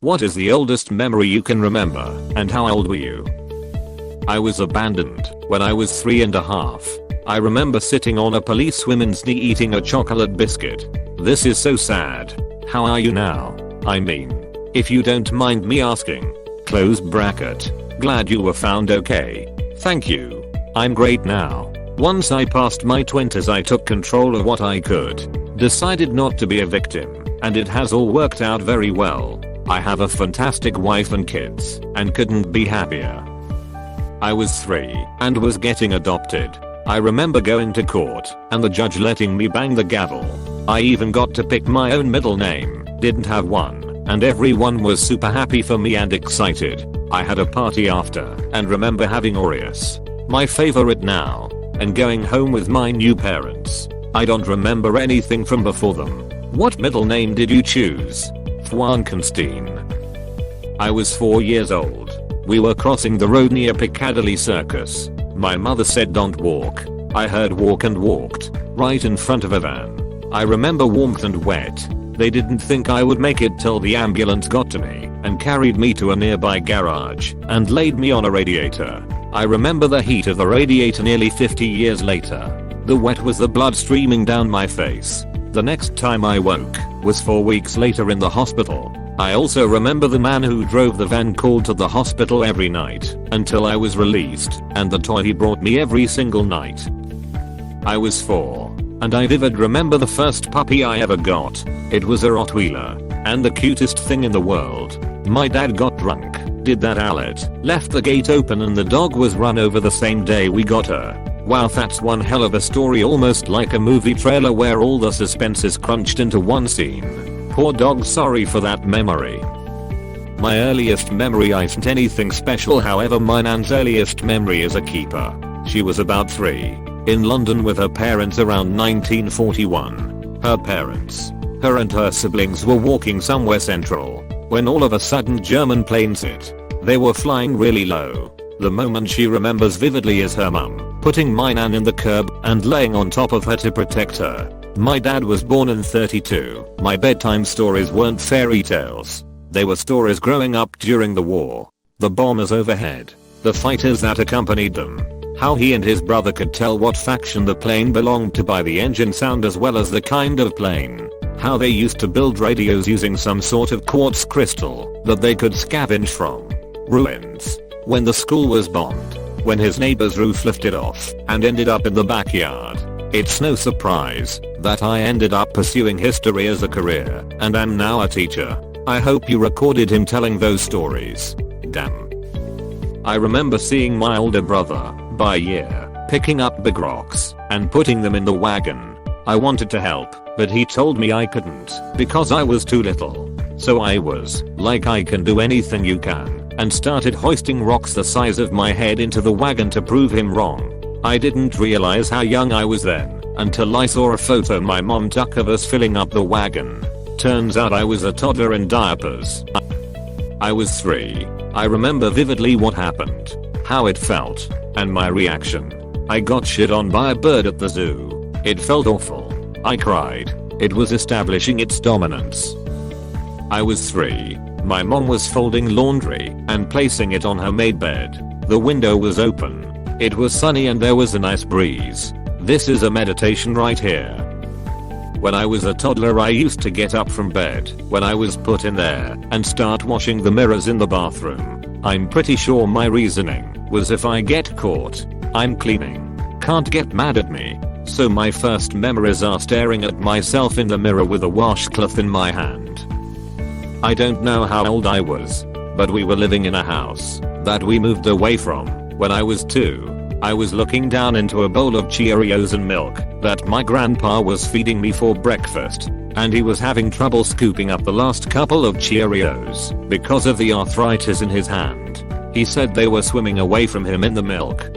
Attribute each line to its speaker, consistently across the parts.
Speaker 1: What is the oldest memory you can remember, and how old were you? I was abandoned when I was 3.5. I remember sitting on a policewoman's knee eating a chocolate biscuit. This is so sad. How are you now? I mean, if you don't mind me asking. Close bracket. Glad you were found okay. Thank you. I'm great now. Once I passed my 20s I took control of what I could. Decided not to be a victim, and it has all worked out very well. I have a fantastic wife and kids, and couldn't be happier. I was 3 and was getting adopted. I remember going to court and the judge letting me bang the gavel. I even got to pick my own middle name, didn't have one, and everyone was super happy for me and excited. I had a party after and remember having Oreos, my favorite now, and going home with my new parents. I don't remember anything from before them. What middle name did you choose? Frankenstein. I was 4 years old. We were crossing the road near Piccadilly Circus. My mother said don't walk. I heard walk and walked, right in front of a van. I remember warmth and wet. They didn't think I would make it till the ambulance got to me and carried me to a nearby garage and laid me on a radiator. I remember the heat of the radiator nearly 50 years later. The wet was the blood streaming down my face. The next time I woke was 4 weeks later in the hospital. I also remember the man who drove the van called to the hospital every night until I was released, and the toy he brought me every single night. I was 4, and I vivid remember the first puppy I ever got. It was a Rottweiler, and the cutest thing in the world. My dad got drunk, did that outlet, left the gate open and the dog was run over the same day we got her. Wow, that's one hell of a story, almost like a movie trailer where all the suspense is crunched into one scene. Poor dog, sorry for that memory. My earliest memory isn't anything special, however my nan's earliest memory is a keeper. She was about 3, in London with her parents around 1941. Her parents, her and her siblings were walking somewhere central, when all of a sudden German planes hit. They were flying really low. The moment she remembers vividly is her mum putting my nan in the curb and laying on top of her to protect her. My dad was born in 32. My bedtime stories weren't fairy tales. They were stories growing up during the war. The bombers overhead. The fighters that accompanied them. How he and his brother could tell what faction the plane belonged to by the engine sound as well as the kind of plane. How they used to build radios using some sort of quartz crystal that they could scavenge from. Ruins. When the school was bombed. When his neighbor's roof lifted off and ended up in the backyard. It's no surprise that I ended up pursuing history as a career and am now a teacher. I hope you recorded him telling those stories. Damn. I remember seeing my older brother, by year, picking up big rocks and putting them in the wagon. I wanted to help, but he told me I couldn't because I was too little. So I was like, I can do anything you can, and started hoisting rocks the size of my head into the wagon to prove him wrong. I didn't realize how young I was then until I saw a photo my mom took of us filling up the wagon. Turns out I was a toddler in diapers. I was 3. I remember vividly what happened, how it felt, and my reaction. I got shit on by a bird at the zoo. It felt awful. I cried. It was establishing its dominance. I was 3. My mom was folding laundry and placing it on her made bed. The window was open. It was sunny and there was a nice breeze. This is a meditation right here. When I was a toddler I used to get up from bed when I was put in there and start washing the mirrors in the bathroom. I'm pretty sure my reasoning was if I get caught, I'm cleaning. Can't get mad at me. So my first memories are staring at myself in the mirror with a washcloth in my hand. I don't know how old I was, but we were living in a house that we moved away from when I was 2. I was looking down into a bowl of Cheerios and milk that my grandpa was feeding me for breakfast, and he was having trouble scooping up the last couple of Cheerios because of the arthritis in his hand. He said they were swimming away from him in the milk.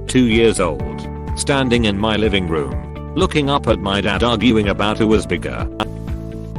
Speaker 1: 2 years old, standing in my living room, looking up at my dad arguing about who was bigger.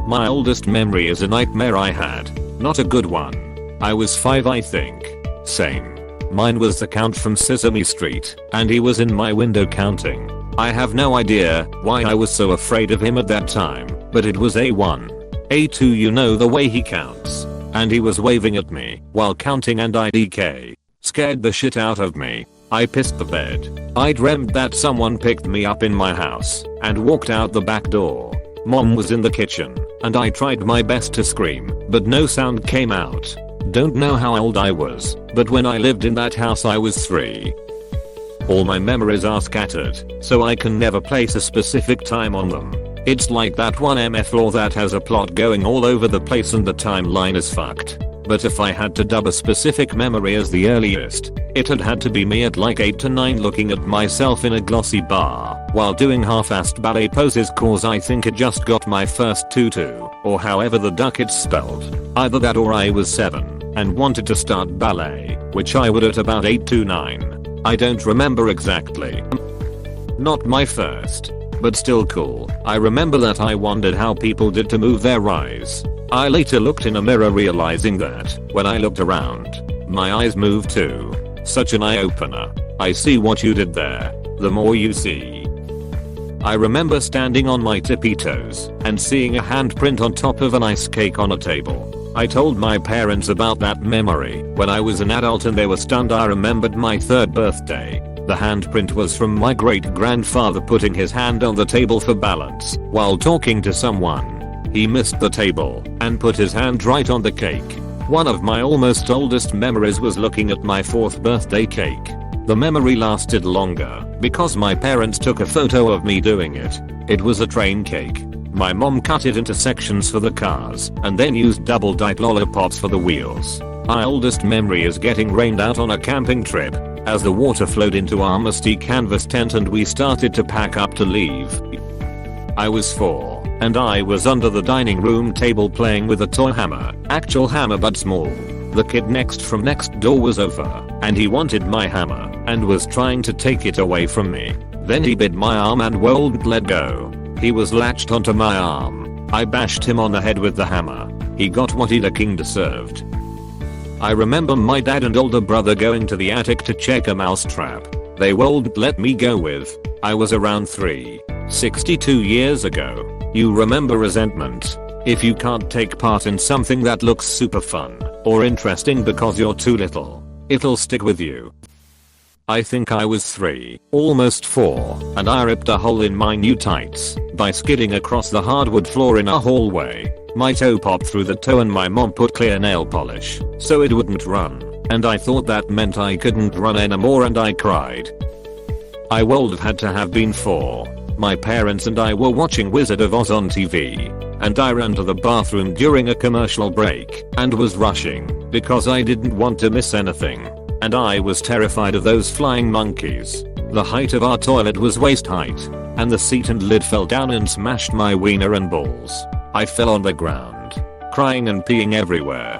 Speaker 1: My oldest memory is a nightmare I had, not a good one. I was 5 I think. Same. Mine was the Count from Sesame Street, and he was in my window counting. I have no idea why I was so afraid of him at that time, but it was A1. A2, you know the way he counts. and he was waving at me while counting and IDK. Scared the shit out of me. I pissed the bed. I dreamt that someone picked me up in my house and walked out the back door. Mom was in the kitchen and I tried my best to scream, but no sound came out. Don't know how old I was, but when I lived in that house I was 3. All my memories are scattered, so I can never place a specific time on them. It's like that one MF law that has a plot going all over the place and the timeline is fucked. But if I had to dub a specific memory as the earliest, it'd had to be me at like 8 to 9 looking at myself in a glossy bar while doing half-assed ballet poses cause I think it just got my first tutu, or however the duck it's spelled. Either that or I was 7 and wanted to start ballet, which I would at about 8 to 9. I don't remember exactly. Not my first, but still cool. I remember that I wondered how people did to move their eyes. I later looked in a mirror realizing that, when I looked around, my eyes moved too. Such an eye-opener. I see what you did there. The more you see. I remember standing on my tippy toes and seeing a handprint on top of an ice cake on a table. I told my parents about that memory when I was an adult and they were stunned. I remembered my 3rd birthday. The handprint was from my great-grandfather putting his hand on the table for balance while talking to someone. He missed the table and put his hand right on the cake. One of my almost oldest memories was looking at my 4th birthday cake. The memory lasted longer because my parents took a photo of me doing it. It was a train cake. My mom cut it into sections for the cars and then used double-dyed lollipops for the wheels. My oldest memory is getting rained out on a camping trip as the water flowed into our musty canvas tent and we started to pack up to leave. I was 4 and I was under the dining room table playing with a toy hammer, actual hammer but small. The kid from next door was over and he wanted my hammer and was trying to take it away from me. Then he bit my arm and wouldn't let go. He was latched onto my arm. I bashed him on the head with the hammer. He got what the king deserved. I remember my dad and older brother going to the attic to check a mousetrap. They wouldn't let me go with. I was around 3. 62 years ago. You remember resentment. If you can't take part in something that looks super fun or interesting because you're too little, it'll stick with you. I think I was 3, almost 4, and I ripped a hole in my new tights by skidding across the hardwood floor in a hallway. My toe popped through the toe and my mom put clear nail polish so it wouldn't run, and I thought that meant I couldn't run anymore and I cried. I would have had to have been 4. My parents and I were watching Wizard of Oz on TV, and I ran to the bathroom during a commercial break and was rushing because I didn't want to miss anything. And I was terrified of those flying monkeys. The height of our toilet was waist height, and the seat and lid fell down and smashed my wiener and balls. I fell on the ground, crying and peeing everywhere.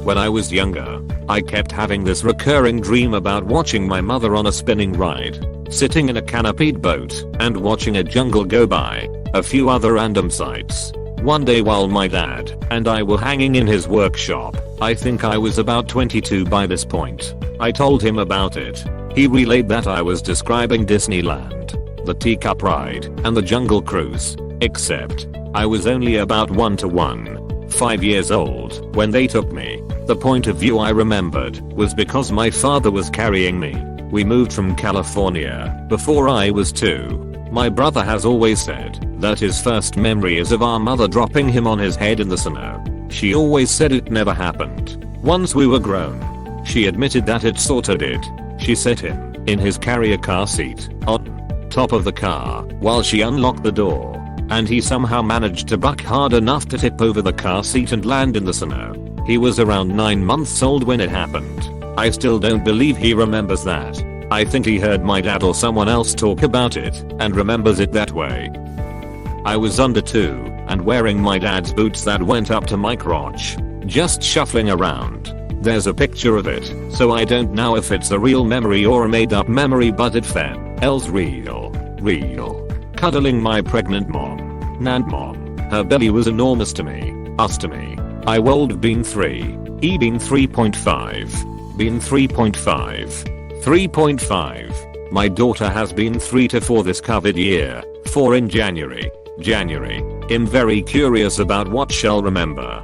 Speaker 1: When I was younger, I kept having this recurring dream about watching my mother on a spinning ride, sitting in a canopied boat, and watching a jungle go by, a few other random sights. One day while my dad and I were hanging in his workshop, I think I was about 22 by this point, I told him about it. He relayed that I was describing Disneyland, the teacup ride, and the jungle cruise, except I was only about 5 years old when they took me. The point of view I remembered was because my father was carrying me. We moved from California before I was 2. My brother has always said that his first memory is of our mother dropping him on his head in the snow. She always said it never happened. Once we were grown, she admitted that it sorta did. She set him in his carrier car seat on top of the car while she unlocked the door, and he somehow managed to buck hard enough to tip over the car seat and land in the snow. He was around 9 months old when it happened. I still don't believe he remembers that. I think he heard my dad or someone else talk about it and remembers it that way. I was under 2 and wearing my dad's boots that went up to my crotch, just shuffling around. There's a picture of it, so I don't know if it's a real memory or a made up memory, but it felt real. Cuddling my pregnant mom. Mom. Her belly was enormous to me. To me. I would have been 3. He been 3.5. Been 3.5. 3.5. My daughter has been 3 to 4 this COVID year, 4 in January. I'm very curious about what she'll remember.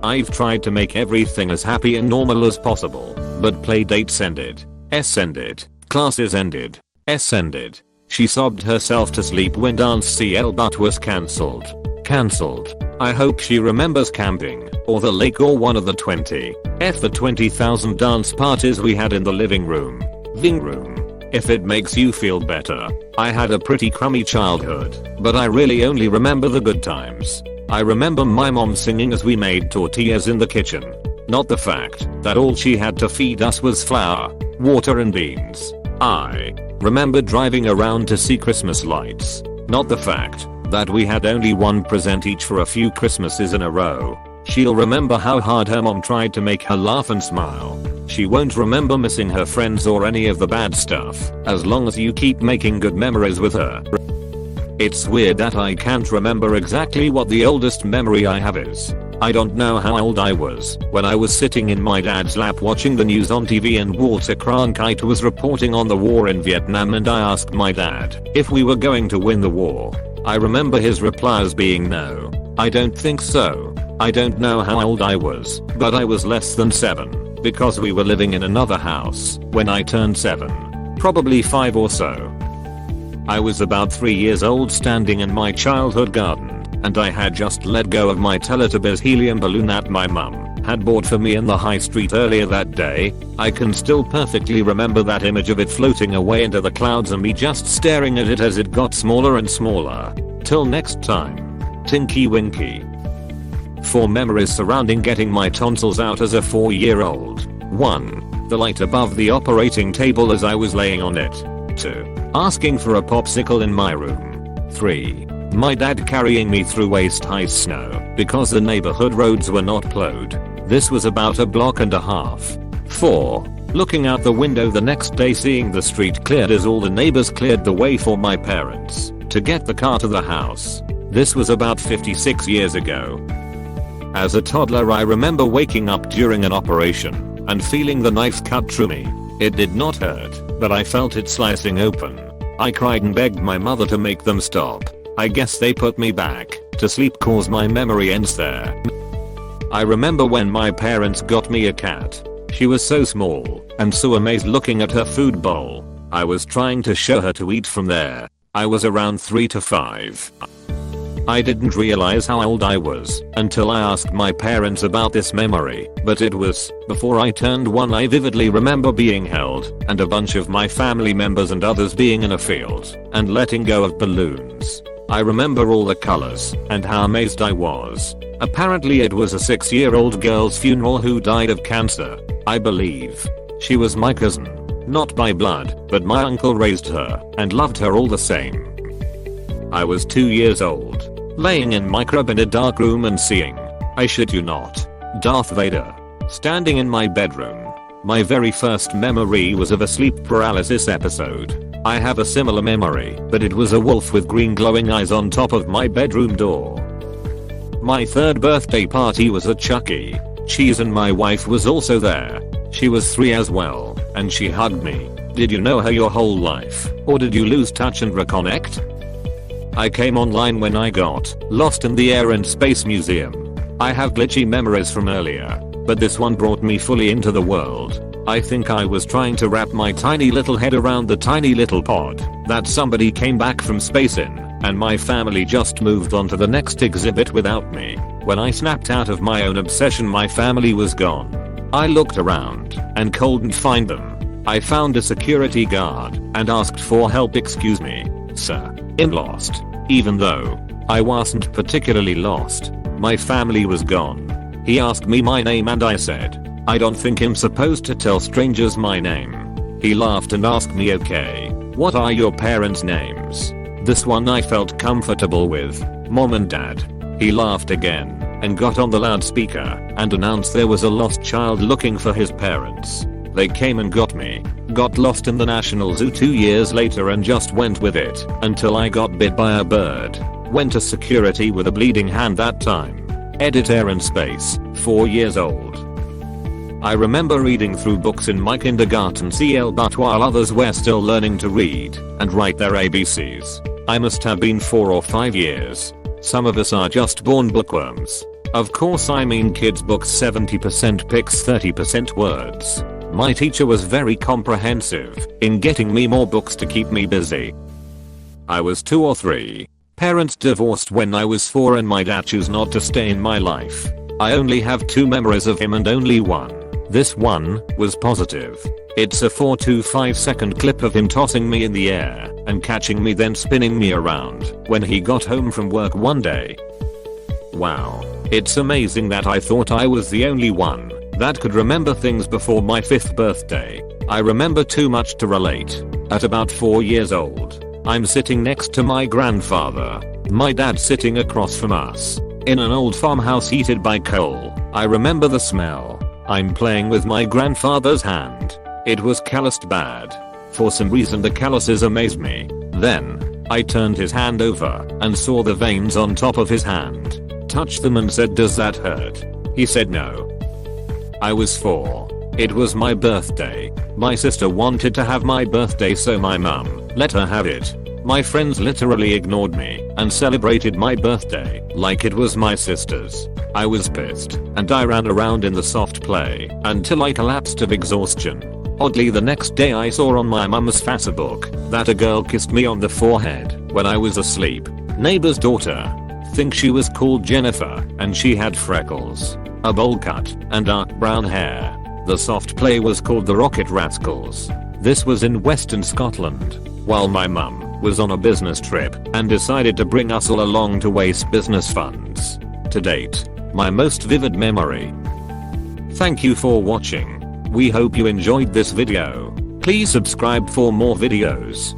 Speaker 1: I've tried to make everything as happy and normal as possible, but playdates ended. Ended. Classes ended. Ended. She sobbed herself to sleep when dance CL but was cancelled. I hope she remembers camping, or the lake, or one of the 20,000 dance parties we had in the living room. If it makes you feel better, I had a pretty crummy childhood, but I really only remember the good times. I remember my mom singing as we made tortillas in the kitchen. Not the fact that all she had to feed us was flour, water and beans. I remember driving around to see Christmas lights. Not the fact that we had only one present each for a few Christmases in a row. She'll remember how hard her mom tried to make her laugh and smile. She won't remember missing her friends or any of the bad stuff, as long as you keep making good memories with her. It's weird that I can't remember exactly what the oldest memory I have is. I don't know how old I was when I was sitting in my dad's lap watching the news on TV and Walter Cronkite was reporting on the war in Vietnam, and I asked my dad if we were going to win the war. I remember his replies being no, I don't think so. I don't know how old I was, but I was less than 7 because we were living in another house when I turned 7. Probably 5 or so. I was about 3 years old standing in my childhood garden, and I had just let go of my Teletubbies helium balloon that my mum had bought for me in the high street earlier that day. I can still perfectly remember that image of it floating away into the clouds and me just staring at it as it got smaller and smaller. Till next time. Tinky Winky. 4 memories surrounding getting my tonsils out as a 4-year-old. 1. The light above the operating table as I was laying on it. 2. Asking for a popsicle in my room. 3. My dad carrying me through waist-high snow because the neighborhood roads were not plowed. This was about a block and a half. 4. Looking out the window the next day seeing the street cleared as all the neighbors cleared the way for my parents to get the car to the house. This was about 56 years ago. As a toddler I remember waking up during an operation and feeling the knife cut through me. It did not hurt, but I felt it slicing open. I cried and begged my mother to make them stop. I guess they put me back to sleep cause my memory ends there. I remember when my parents got me a cat. She was so small and so amazed looking at her food bowl. I was trying to show her to eat from there. I was around 3 to 5. I didn't realize how old I was until I asked my parents about this memory, but it was before I turned 1. I vividly remember being held and a bunch of my family members and others being in a field and letting go of balloons. I remember all the colors and how amazed I was. Apparently it was a 6-year-old girl's funeral who died of cancer. I believe she was my cousin, not by blood, but my uncle raised her and loved her all the same. I was 2 years old, laying in my crib in a dark room and seeing, I shit you not, Darth Vader standing in my bedroom. My very first memory was of a sleep paralysis episode. I have a similar memory, but it was a wolf with green glowing eyes on top of my bedroom door. My 3rd birthday party was at Chuck E. Cheese and my wife was also there. She was 3 as well, and she hugged me. Did you know her your whole life, or did you lose touch and reconnect? I came online when I got lost in the Air and Space Museum. I have glitchy memories from earlier, but this one brought me fully into the world. I think I was trying to wrap my tiny little head around the tiny little pod that somebody came back from space in, and my family just moved on to the next exhibit without me. When I snapped out of my own obsession, my family was gone. I looked around and couldn't find them. I found a security guard and asked for help. Excuse me, sir, I'm lost. Even though I wasn't particularly lost, my family was gone. He asked me my name and I said, I don't think I'm supposed to tell strangers my name. He laughed and asked me, okay, what are your parents' names? This one I felt comfortable with, Mom and Dad. He laughed again and got on the loudspeaker and announced there was a lost child looking for his parents. They came and got me. Got lost in the National Zoo 2 years later and just went with it until I got bit by a bird. Went to security with a bleeding hand that time. Edit Air and Space, 4 years old. I remember reading through books in my kindergarten CL, but while others were still learning to read and write their ABCs, I must have been 4 or 5 years. Some of us are just born bookworms. Of course I mean kids books 70% pics 30% words. My teacher was very comprehensive in getting me more books to keep me busy. I was 2 or 3. Parents divorced when I was 4 and my dad chose not to stay in my life. I only have 2 memories of him and only one. This one was positive. It's a 4 to 5 second clip of him tossing me in the air and catching me then spinning me around when he got home from work one day. Wow. It's amazing that I thought I was the only one that could remember things before my 5th birthday. I remember too much to relate. At about 4 years old, I'm sitting next to my grandfather, my dad sitting across from us, in an old farmhouse heated by coal. I remember the smell. I'm playing with my grandfather's hand. It was calloused bad. For some reason the calluses amazed me. Then, I turned his hand over and saw the veins on top of his hand. Touched them and said, "Does that hurt?" He said no. I was 4. It was my birthday. My sister wanted to have my birthday so my mum let her have it. My friends literally ignored me and celebrated my birthday like it was my sister's. I was pissed and I ran around in the soft play until I collapsed of exhaustion. Oddly, the next day I saw on my mum's Facebook that a girl kissed me on the forehead when I was asleep. Neighbor's daughter. Think she was called Jennifer and she had freckles, a bowl cut, and dark brown hair. The soft play was called The Rocket Rascals. This was in Western Scotland, while my mum was on a business trip and decided to bring us all along to waste business funds. To date, my most vivid memory. Thank you for watching. We hope you enjoyed this video. Please subscribe for more videos.